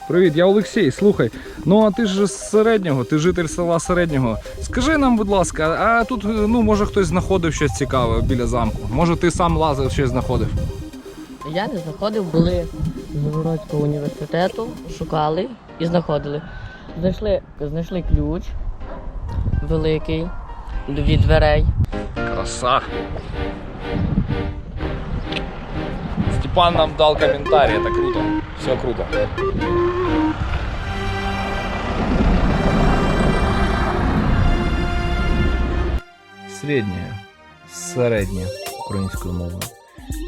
Привіт, я Олексій. Слухай, ну а ти ж з Середнього, ти житель села Середнього. Скажи нам, будь ласка, а тут, ну, може хтось знаходив щось цікаве біля замку? Може ти сам лазив, щось знаходив? Я не знаходив, були з Новгородського університету, шукали і знаходили. Знайшли ключ великий від дверей. Краса. Степан нам дал комментарий, это круто. Все круто. Среднее, среднее украинскую мову.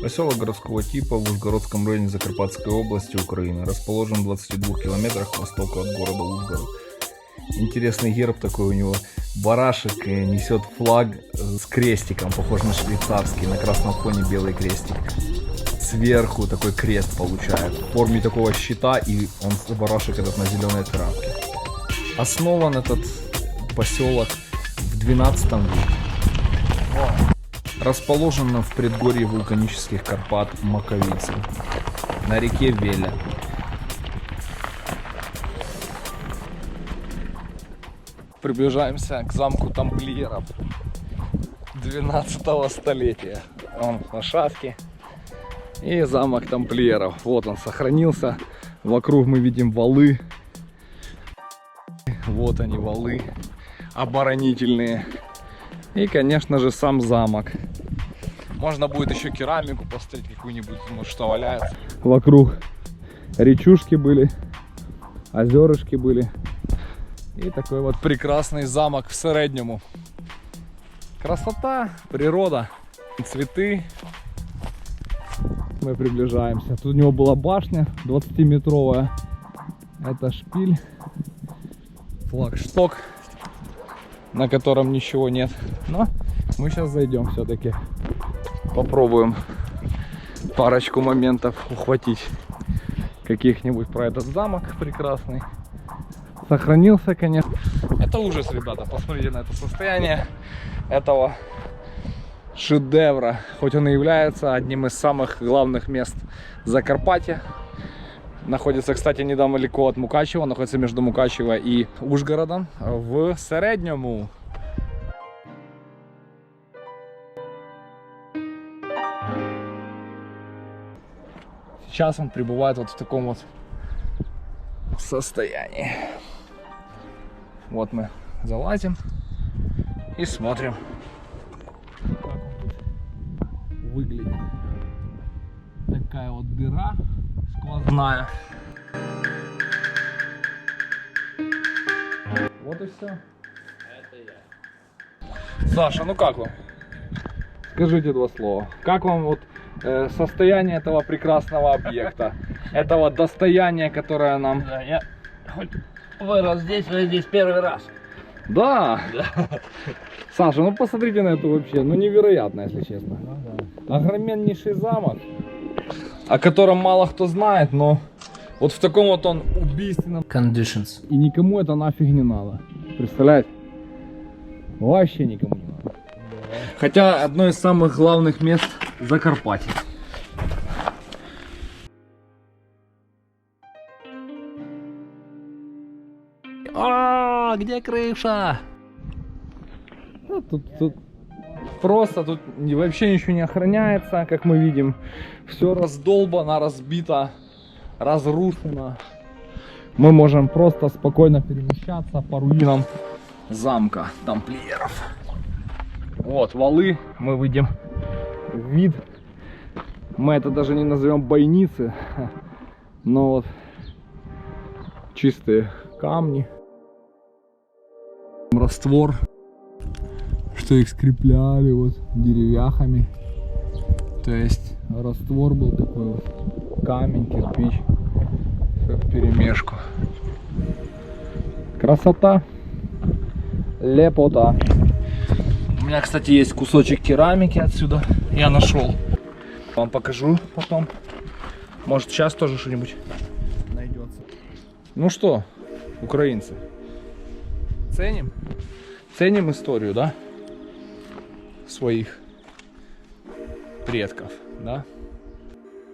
Поселок городского типа в Ужгородском районе Закарпатской области Украины. Расположен в 22 километрах к востоку от города Ужгород. Интересный герб такой у него. Барашек несет флаг с крестиком, похож на швейцарский, на красном фоне белый крестик. Сверху такой крест получает в форме такого щита, и он, барашек этот, на зеленой травке. Основан этот поселок в 12 веке. Расположен в предгорье вулканических Карпат Маковицы на реке Веля. Приближаемся к замку тамплиеров 12 столетия. Вон лошадки и замок тамплиеров. Вот он сохранился. Вокруг мы видим валы. Вот они, валы оборонительные. И, конечно же, сам замок. Можно будет еще керамику поставить какую-нибудь, может, что валяется. Вокруг речушки были, озерышки были. И такой вот прекрасный замок в Середньому. Красота, природа, цветы. Мы приближаемся. Тут у него была башня 20-метровая. Это шпиль. Флагшток, на котором ничего нет. Но мы сейчас зайдем все-таки. Попробуем парочку моментов ухватить каких-нибудь про этот замок прекрасный. Сохранился, конечно. Это ужас, ребята. Посмотрите на это состояние этого шедевра. Хоть он и является одним из самых главных мест Закарпатья. Находится, кстати, недалеко от Мукачева. Находится между Мукачево и Ужгородом в Середньому. Сейчас он пребывает вот в таком вот состоянии. Вот мы залазим и смотрим, как он тут выглядит. Такая вот дыра сквозная. Вот и все. Это я. Саша, ну как вам? Скажите два слова. Как вам вот состояние этого прекрасного объекта? Этого достояния, которое нам... Да, я хоть вырос здесь первый раз. Да. Саша, ну посмотрите на это вообще, ну невероятно, если честно. Огроменнейший замок, о котором мало кто знает, но вот в таком вот он убийственном Conditions. и никому это нафиг не надо. Представляете? Вообще никому не надо. Хотя одно из самых главных мест Закарпатья. А, где крыша? Ну, тут просто тут вообще ничего не охраняется, как мы видим. Все раздолбано, разбито, разрушено. Мы можем просто спокойно перемещаться по руинам замка тамплиеров. Вот валы, мы видим вид. Мы это даже не назовем бойницы, но вот чистые камни. Раствор, что их скрепляли вот деревяхами. То есть раствор был такой вот, камень, кирпич, все вперемешку. Красота, лепота. У меня, кстати, есть кусочек керамики отсюда, я нашел. Вам покажу потом. Может, сейчас тоже что-нибудь найдется. Ну что, украинцы, ценим? Ценим историю, да? Своих предков, да?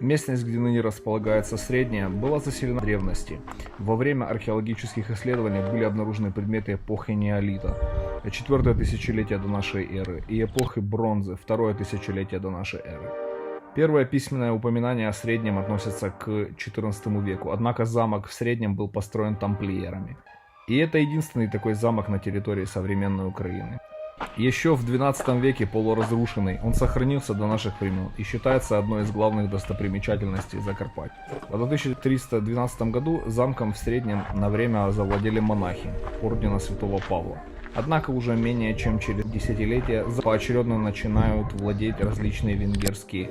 Местность, где ныне располагается Средняя, была заселена в древности. Во время археологических исследований были обнаружены предметы эпохи неолита, 4 тысячелетие до нашей эры, и эпохи бронзы, 2 тысячелетие до нашей эры. Первое письменное упоминание о Среднем относится к XIV веку, однако замок в Среднем был построен тамплиерами. И это единственный такой замок на территории современной Украины. Еще в XII веке полуразрушенный, он сохранился до наших времен и считается одной из главных достопримечательностей Закарпатья. В 1312 году замком в Среднем на время завладели монахи ордена Святого Павла. Однако уже менее чем через десятилетия поочередно начинают владеть различные венгерские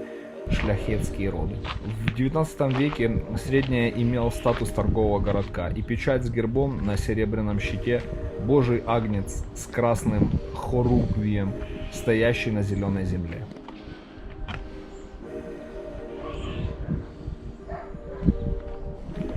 шляхетские роды. В XIX веке Средняя имел статус торгового городка и печать с гербом на серебряном щите Божий агнец с красным хоруквием, стоящий на зеленой земле.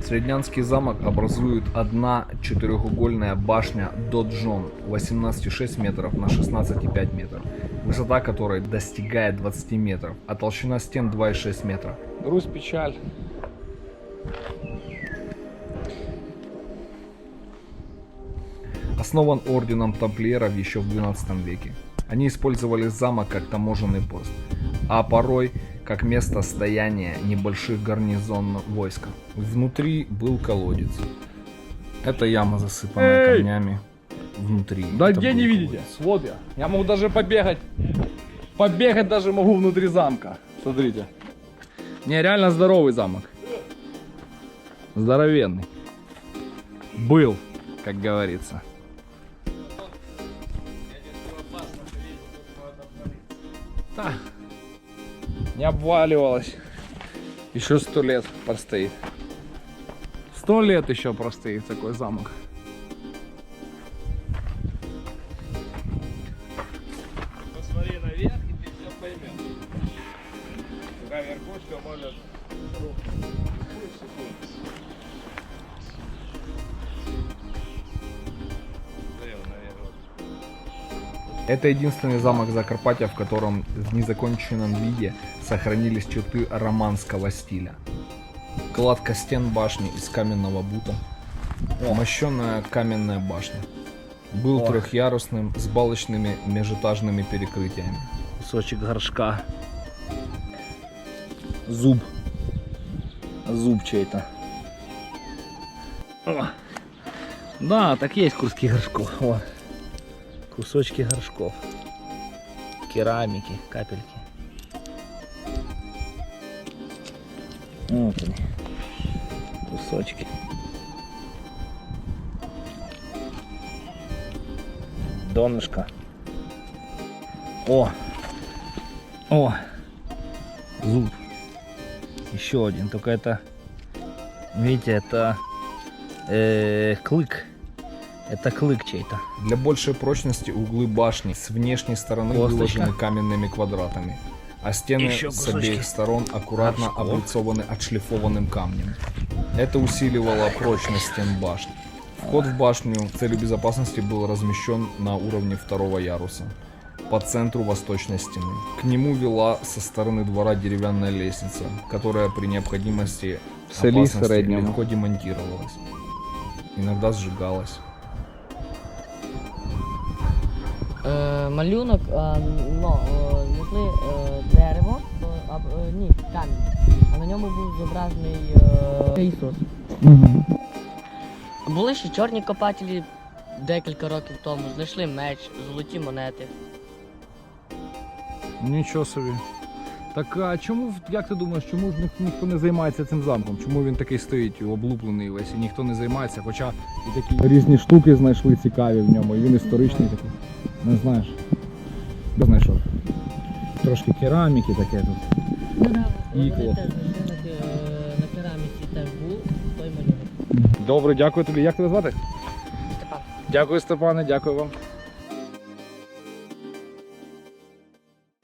Среднянский замок образует одна четырехугольная башня Доджон 18,6 метров на 16,5 метров, высота которой достигает 20 метров, а толщина стен 2,6 метра. Грусть, печаль. Основан орденом тамплиеров еще в XII веке. Они использовали замок как таможенный пост, а порой как место стояния небольших гарнизонных войск. Внутри был колодец. Это яма, засыпанная камнями. Внутри. Да это где был не колодец. видите? Вот я. Я могу даже побегать. Побегать даже могу внутри замка. Смотрите. Не, реально здоровый замок. Здоровенный. Был, как говорится. Да. Не обваливалось. Еще 100 лет простоит. 100 лет еще простоит такой замок. Посмотри наверх, и ты все поймешь. Такая верхушка может рухнуть. Это единственный замок Закарпатья, в котором в незаконченном виде сохранились черты романского стиля. Кладка стен башни из каменного бута. Мощенная каменная башня. Был трехъярусным с балочными межэтажными перекрытиями. Кусочек горшка. Зуб. Зуб чей-то. О. Да, так есть куски горшков. О. Кусочки горшков. Керамики, капельки. Вот они. Кусочки. Донышко. О! О! Зуб. Еще один. Только это, видите, это клык. Это клык чей-то. Для большей прочности углы башни с внешней стороны Косточка. выложены каменными квадратами, а стены Еще с кусочки. обеих сторон аккуратно Горшков. облицованы отшлифованным камнем. Это усиливало прочность стен башни. Вход в башню с целью безопасности был размещен на уровне второго яруса, по центру восточной стены. К нему вела со стороны двора деревянная лестница, которая при необходимости В селі опасности середньому. легко демонтировалась. Иногда сжигалась. Малюнок, знайшли дерево, ні, камінь, а на ньому був зображений Ісус. Були ще чорні копателі декілька років тому, знайшли меч, золоті монети. Нічого собі. Так а чому, як ти думаєш, чому ж ніхто не займається цим замком? Чому він такий стоїть, облуплений весь і ніхто не займається? Хоча і такі різні штуки знайшли цікаві в ньому, і він історичний такий. Не знаєш. Де знайшов? Трошки кераміки таке тут. Вони Ікло. теж знайшли на кераміці теж був той малюнок. Добре, дякую тобі. Як тебе звати? Степан. Дякую, Степане, дякую вам.